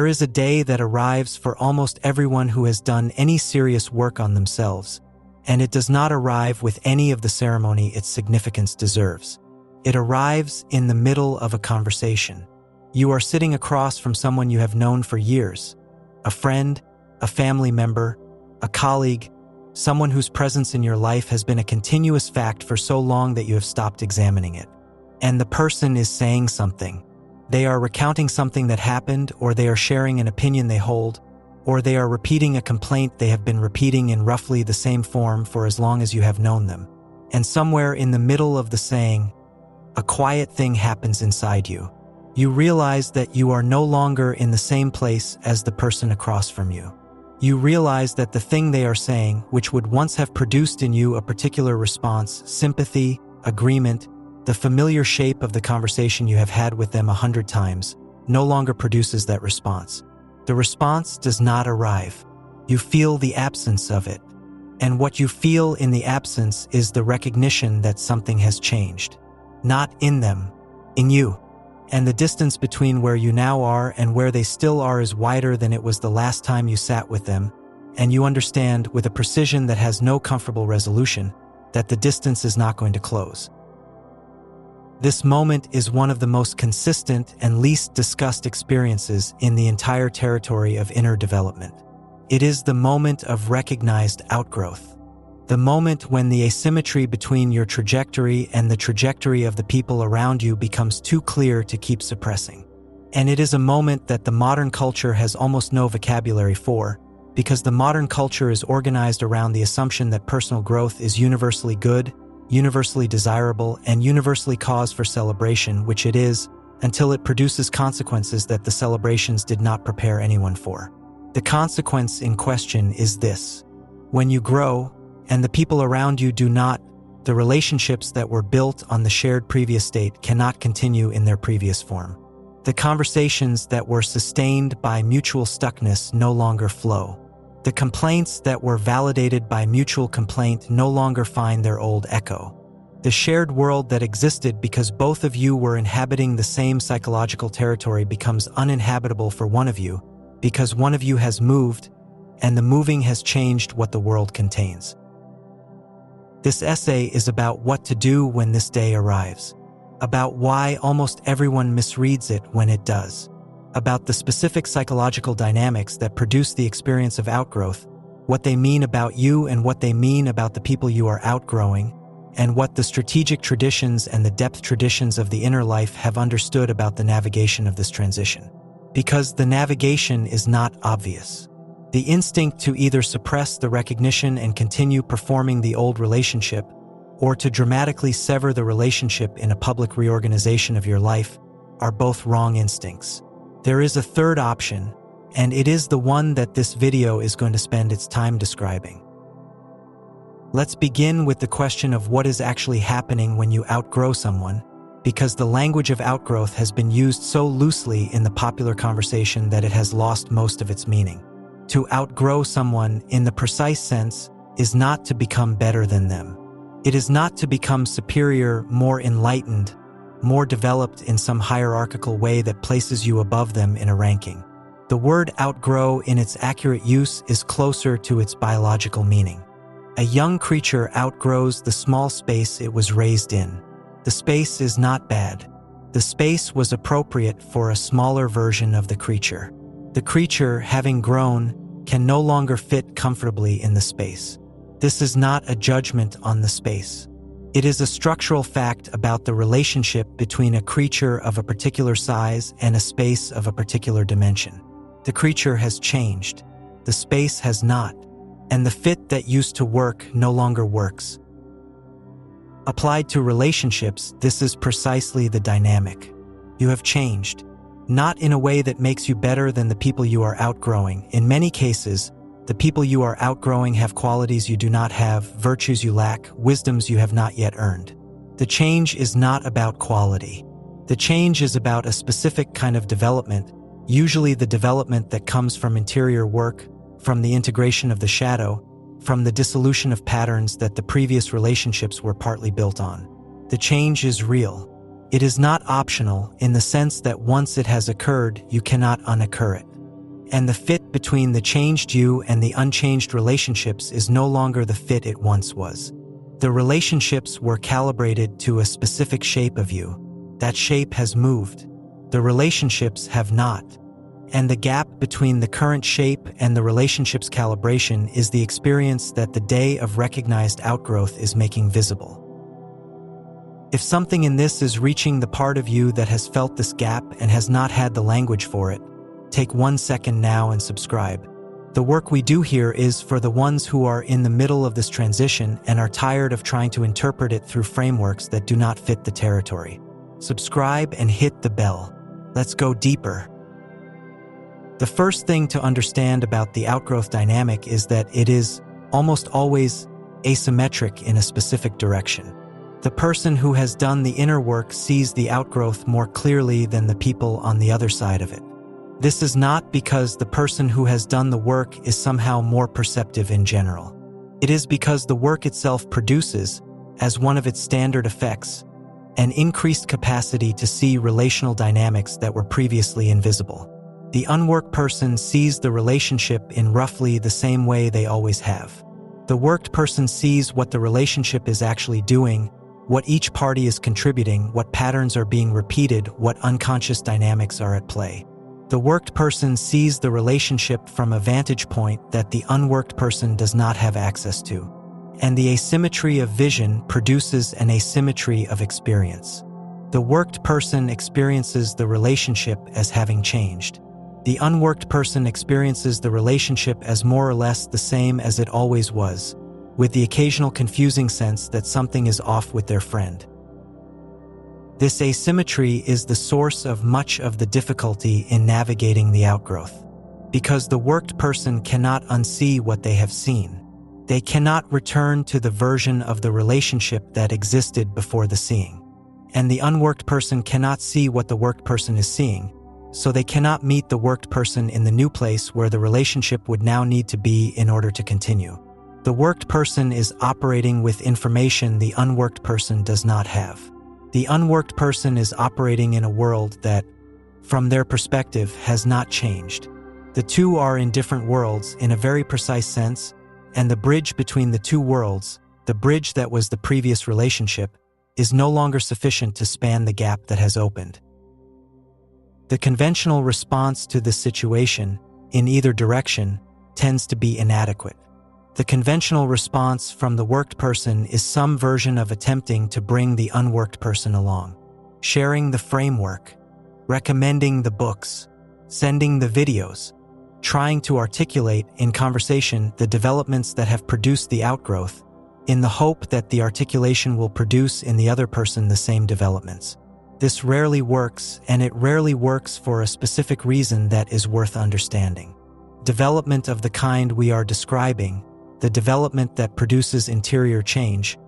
There is a day that arrives for almost everyone who has done any serious work on themselves, and it does not arrive with any of the ceremony its significance deserves. It arrives in the middle of a conversation. You are sitting across from someone you have known for years, a friend, a family member, a colleague, someone whose presence in your life has been a continuous fact for so long that you have stopped examining it. And the person is saying something. They are recounting something that happened, or they are sharing an opinion they hold, or they are repeating a complaint they have been repeating in roughly the same form for as long as you have known them. And somewhere in the middle of the saying, a quiet thing happens inside you. You realize that you are no longer in the same place as the person across from you. You realize that the thing they are saying, which would once have produced in you a particular response, sympathy, agreement, the familiar shape of the conversation you have had with them 100 times, no longer produces that response. The response does not arrive. You feel the absence of it. And what you feel in the absence is the recognition that something has changed. Not in them, in you. And the distance between where you now are and where they still are is wider than it was the last time you sat with them, and you understand, with a precision that has no comfortable resolution, that the distance is not going to close. This moment is one of the most consistent and least discussed experiences in the entire territory of inner development. It is the moment of recognized outgrowth. The moment when the asymmetry between your trajectory and the trajectory of the people around you becomes too clear to keep suppressing. And it is a moment that the modern culture has almost no vocabulary for, because the modern culture is organized around the assumption that personal growth is universally good, universally desirable, and universally cause for celebration, which it is, until it produces consequences that the celebrations did not prepare anyone for. The consequence in question is this: when you grow, and the people around you do not, the relationships that were built on the shared previous state cannot continue in their previous form. The conversations that were sustained by mutual stuckness no longer flow. The complaints that were validated by mutual complaint no longer find their old echo. The shared world that existed because both of you were inhabiting the same psychological territory becomes uninhabitable for one of you, because one of you has moved, and the moving has changed what the world contains. This essay is about what to do when this day arrives, about why almost everyone misreads it when it does, about the specific psychological dynamics that produce the experience of outgrowth, what they mean about you and what they mean about the people you are outgrowing, and what the strategic traditions and the depth traditions of the inner life have understood about the navigation of this transition. Because the navigation is not obvious. The instinct to either suppress the recognition and continue performing the old relationship, or to dramatically sever the relationship in a public reorganization of your life, are both wrong instincts. There is a third option, and it is the one that this video is going to spend its time describing. Let's begin with the question of what is actually happening when you outgrow someone, because the language of outgrowth has been used so loosely in the popular conversation that it has lost most of its meaning. To outgrow someone, in the precise sense, is not to become better than them. It is not to become superior, more enlightened, more developed in some hierarchical way that places you above them in a ranking. The word outgrow in its accurate use is closer to its biological meaning. A young creature outgrows the small space it was raised in. The space is not bad. The space was appropriate for a smaller version of the creature. The creature, having grown, can no longer fit comfortably in the space. This is not a judgment on the space. It is a structural fact about the relationship between a creature of a particular size and a space of a particular dimension. The creature has changed. The space has not. And the fit that used to work no longer works. Applied to relationships, this is precisely the dynamic. You have changed. Not in a way that makes you better than the people you are outgrowing. In many cases, the people you are outgrowing have qualities you do not have, virtues you lack, wisdoms you have not yet earned. The change is not about quality. The change is about a specific kind of development, usually the development that comes from interior work, from the integration of the shadow, from the dissolution of patterns that the previous relationships were partly built on. The change is real. It is not optional in the sense that once it has occurred, you cannot unoccur it. And the fit between the changed you and the unchanged relationships is no longer the fit it once was. The relationships were calibrated to a specific shape of you. That shape has moved. The relationships have not. And the gap between the current shape and the relationship's calibration is the experience that the day of recognized outgrowth is making visible. If something in this is reaching the part of you that has felt this gap and has not had the language for it, take 1 second now and subscribe. The work we do here is for the ones who are in the middle of this transition and are tired of trying to interpret it through frameworks that do not fit the territory. Subscribe and hit the bell. Let's go deeper. The first thing to understand about the outgrowth dynamic is that it is almost always asymmetric in a specific direction. The person who has done the inner work sees the outgrowth more clearly than the people on the other side of it. This is not because the person who has done the work is somehow more perceptive in general. It is because the work itself produces, as one of its standard effects, an increased capacity to see relational dynamics that were previously invisible. The unworked person sees the relationship in roughly the same way they always have. The worked person sees what the relationship is actually doing, what each party is contributing, what patterns are being repeated, what unconscious dynamics are at play. The worked person sees the relationship from a vantage point that the unworked person does not have access to. And the asymmetry of vision produces an asymmetry of experience. The worked person experiences the relationship as having changed. The unworked person experiences the relationship as more or less the same as it always was, with the occasional confusing sense that something is off with their friend. This asymmetry is the source of much of the difficulty in navigating the outgrowth, because the worked person cannot unsee what they have seen. They cannot return to the version of the relationship that existed before the seeing. And the unworked person cannot see what the worked person is seeing, so they cannot meet the worked person in the new place where the relationship would now need to be in order to continue. The worked person is operating with information the unworked person does not have. The unworked person is operating in a world that, from their perspective, has not changed. The two are in different worlds in a very precise sense, and the bridge between the two worlds, the bridge that was the previous relationship, is no longer sufficient to span the gap that has opened. The conventional response to this situation, in either direction, tends to be inadequate. The conventional response from the worked person is some version of attempting to bring the unworked person along, sharing the framework, recommending the books, sending the videos, trying to articulate in conversation the developments that have produced the outgrowth, in the hope that the articulation will produce in the other person the same developments. This rarely works, and it rarely works for a specific reason that is worth understanding. Development of the kind we are describing, the development that produces interior change,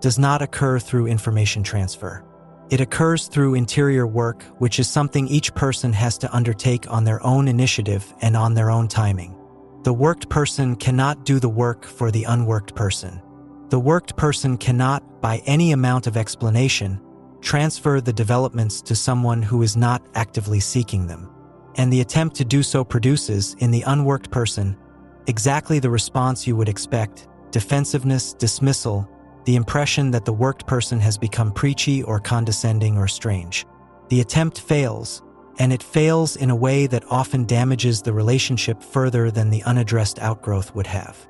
does not occur through information transfer. It occurs through interior work, which is something each person has to undertake on their own initiative and on their own timing. The worked person cannot do the work for the unworked person. The worked person cannot, by any amount of explanation, transfer the developments to someone who is not actively seeking them. And the attempt to do so produces, in the unworked person, exactly the response you would expect: defensiveness, dismissal, the impression that the worked person has become preachy or condescending or strange. The attempt fails, and it fails in a way that often damages the relationship further than the unaddressed outgrowth would have.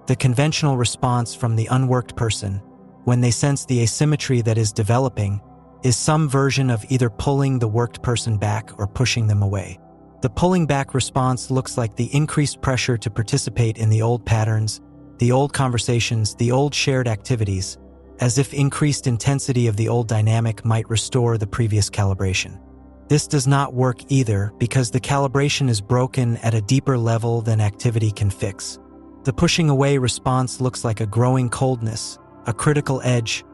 The conventional response from the unworked person, when they sense the asymmetry that is developing, is some version of either pulling the worked person back or pushing them away. The pulling back response looks like the increased pressure to participate in the old patterns, the old conversations, the old shared activities, as if increased intensity of the old dynamic might restore the previous calibration. This does not work either, because the calibration is broken at a deeper level than activity can fix. The pushing away response looks like a growing coldness, a critical edge,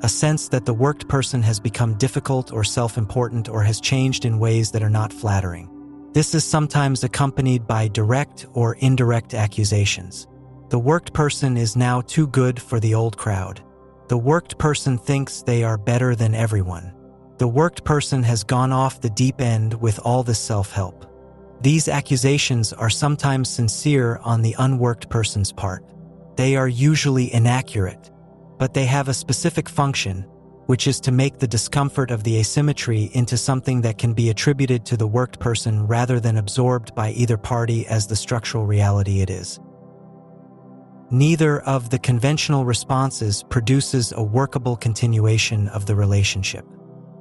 a sense that the worked person has become difficult or self-important or has changed in ways that are not flattering. This is sometimes accompanied by direct or indirect accusations. The worked person is now too good for the old crowd. The worked person thinks they are better than everyone. The worked person has gone off the deep end with all this self-help. These accusations are sometimes sincere on the unworked person's part. They are usually inaccurate, but they have a specific function, which is to make the discomfort of the asymmetry into something that can be attributed to the worked person rather than absorbed by either party as the structural reality it is. Neither of the conventional responses produces a workable continuation of the relationship.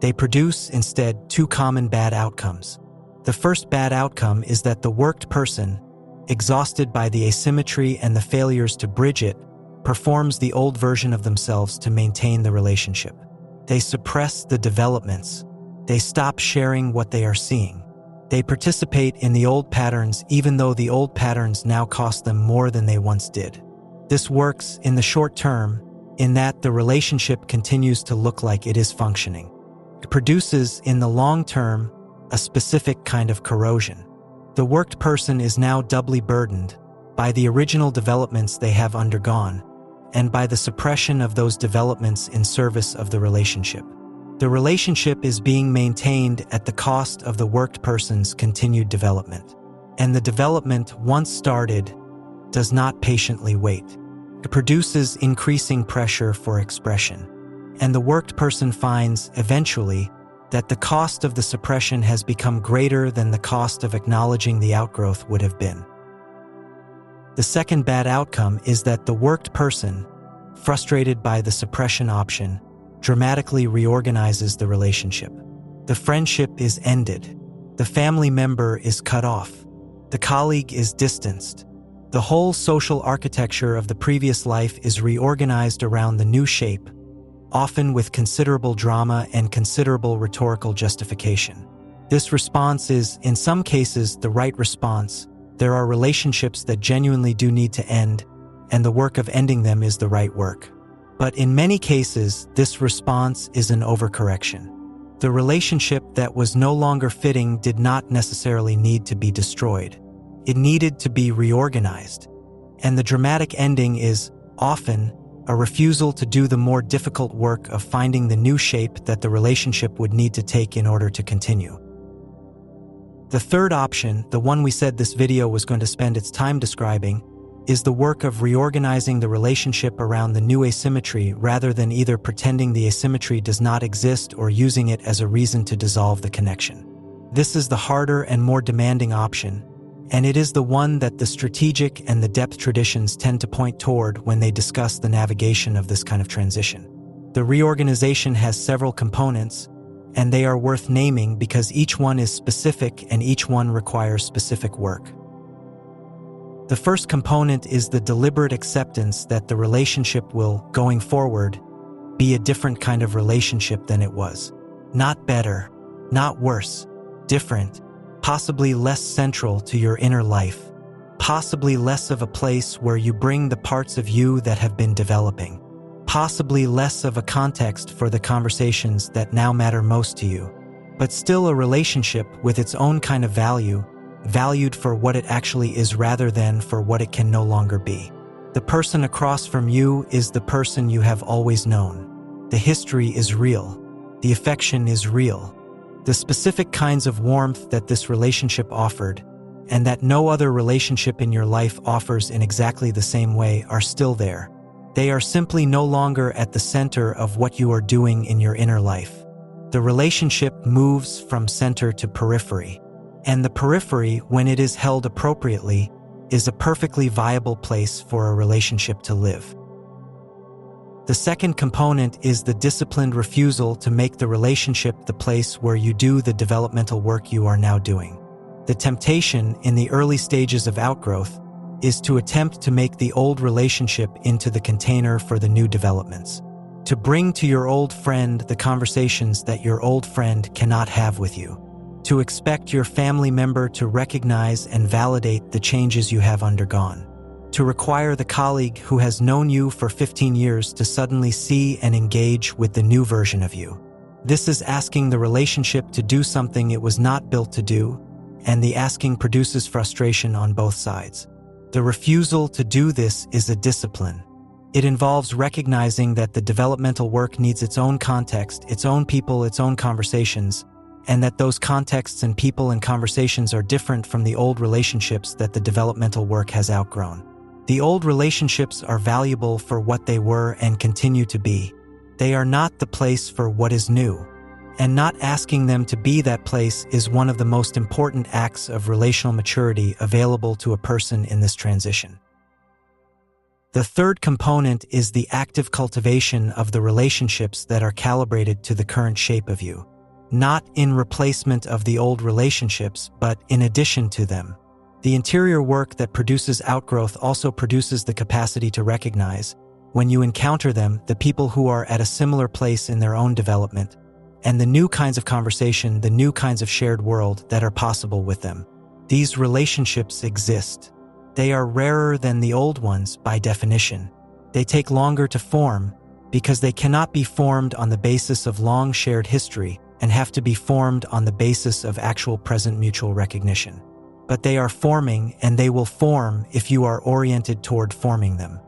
They produce, instead, two common bad outcomes. The first bad outcome is that the worked person, exhausted by the asymmetry and the failures to bridge it, performs the old version of themselves to maintain the relationship. They suppress the developments. They stop sharing what they are seeing. They participate in the old patterns even though the old patterns now cost them more than they once did. This works in the short term in that the relationship continues to look like it is functioning. It produces, in the long term, a specific kind of corrosion. The worked person is now doubly burdened by the original developments they have undergone and by the suppression of those developments in service of the relationship. The relationship is being maintained at the cost of the worked person's continued development. And the development, once started, does not patiently wait. It produces increasing pressure for expression. And the worked person finds, eventually, that the cost of the suppression has become greater than the cost of acknowledging the outgrowth would have been. The second bad outcome is that the worked person, frustrated by the suppression option, dramatically reorganizes the relationship. The friendship is ended. The family member is cut off. The colleague is distanced. The whole social architecture of the previous life is reorganized around the new shape, often with considerable drama and considerable rhetorical justification. This response is, in some cases, the right response. There are relationships that genuinely do need to end, and the work of ending them is the right work. But in many cases, this response is an overcorrection. The relationship that was no longer fitting did not necessarily need to be destroyed. It needed to be reorganized. And the dramatic ending is, often, a refusal to do the more difficult work of finding the new shape that the relationship would need to take in order to continue. The third option, the one we said this video was going to spend its time describing, is the work of reorganizing the relationship around the new asymmetry rather than either pretending the asymmetry does not exist or using it as a reason to dissolve the connection. This is the harder and more demanding option, and it is the one that the strategic and the depth traditions tend to point toward when they discuss the navigation of this kind of transition. The reorganization has several components, and they are worth naming because each one is specific and each one requires specific work. The first component is the deliberate acceptance that the relationship will, going forward, be a different kind of relationship than it was. Not better, not worse, different, possibly less central to your inner life, possibly less of a place where you bring the parts of you that have been developing, possibly less of a context for the conversations that now matter most to you, but still a relationship with its own kind of value, valued for what it actually is rather than for what it can no longer be. The person across from you is the person you have always known. The history is real. The affection is real. The specific kinds of warmth that this relationship offered, and that no other relationship in your life offers in exactly the same way, are still there. They are simply no longer at the center of what you are doing in your inner life. The relationship moves from center to periphery. And the periphery, when it is held appropriately, is a perfectly viable place for a relationship to live. The second component is the disciplined refusal to make the relationship the place where you do the developmental work you are now doing. The temptation in the early stages of outgrowth is to attempt to make the old relationship into the container for the new developments. To bring to your old friend the conversations that your old friend cannot have with you. To expect your family member to recognize and validate the changes you have undergone. To require the colleague who has known you for 15 years to suddenly see and engage with the new version of you. This is asking the relationship to do something it was not built to do, and the asking produces frustration on both sides. The refusal to do this is a discipline. It involves recognizing that the developmental work needs its own context, its own people, its own conversations, and that those contexts and people and conversations are different from the old relationships that the developmental work has outgrown. The old relationships are valuable for what they were and continue to be. They are not the place for what is new, and not asking them to be that place is one of the most important acts of relational maturity available to a person in this transition. The third component is the active cultivation of the relationships that are calibrated to the current shape of you, not in replacement of the old relationships, but in addition to them. The interior work that produces outgrowth also produces the capacity to recognize, when you encounter them, the people who are at a similar place in their own development, and the new kinds of conversation, the new kinds of shared world that are possible with them. These relationships exist. They are rarer than the old ones by definition. They take longer to form because they cannot be formed on the basis of long shared history and have to be formed on the basis of actual present mutual recognition. But they are forming, and they will form if you are oriented toward forming them.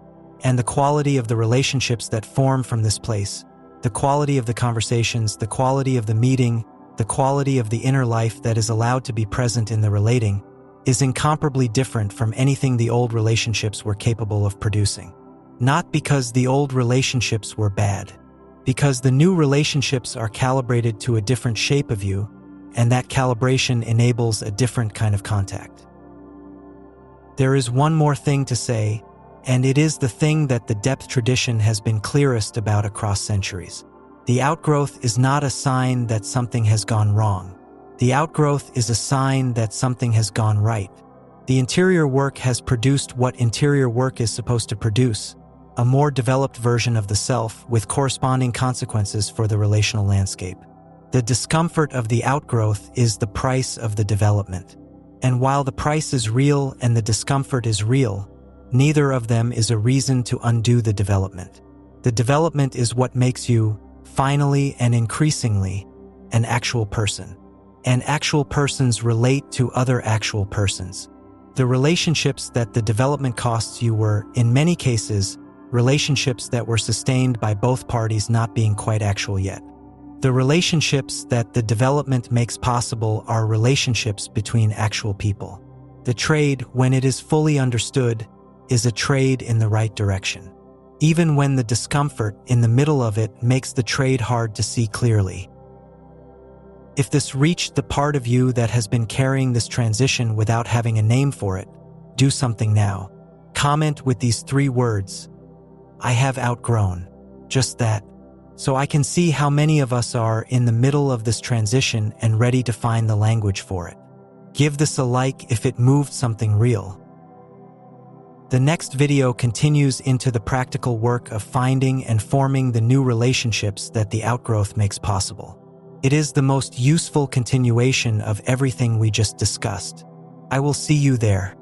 And the quality of the relationships that form from this place, the quality of the conversations, the quality of the meeting, the quality of the inner life that is allowed to be present in the relating, is incomparably different from anything the old relationships were capable of producing. Not because the old relationships were bad, because the new relationships are calibrated to a different shape of you, and that calibration enables a different kind of contact. There is one more thing to say, and it is the thing that the depth tradition has been clearest about across centuries. The outgrowth is not a sign that something has gone wrong. The outgrowth is a sign that something has gone right. The interior work has produced what interior work is supposed to produce, a more developed version of the self with corresponding consequences for the relational landscape. The discomfort of the outgrowth is the price of the development. And while the price is real and the discomfort is real, neither of them is a reason to undo the development. The development is what makes you, finally and increasingly, an actual person. And actual persons relate to other actual persons. The relationships that the development costs you were, in many cases, relationships that were sustained by both parties not being quite actual yet. The relationships that the development makes possible are relationships between actual people. The trade, when it is fully understood, is a trade in the right direction. Even when the discomfort in the middle of it makes the trade hard to see clearly. If this reached the part of you that has been carrying this transition without having a name for it, do something now. Comment with these 3 words: I have outgrown. Just that. So I can see how many of us are in the middle of this transition and ready to find the language for it. Give this a like if it moved something real. The next video continues into the practical work of finding and forming the new relationships that the outgrowth makes possible. It is the most useful continuation of everything we just discussed. I will see you there.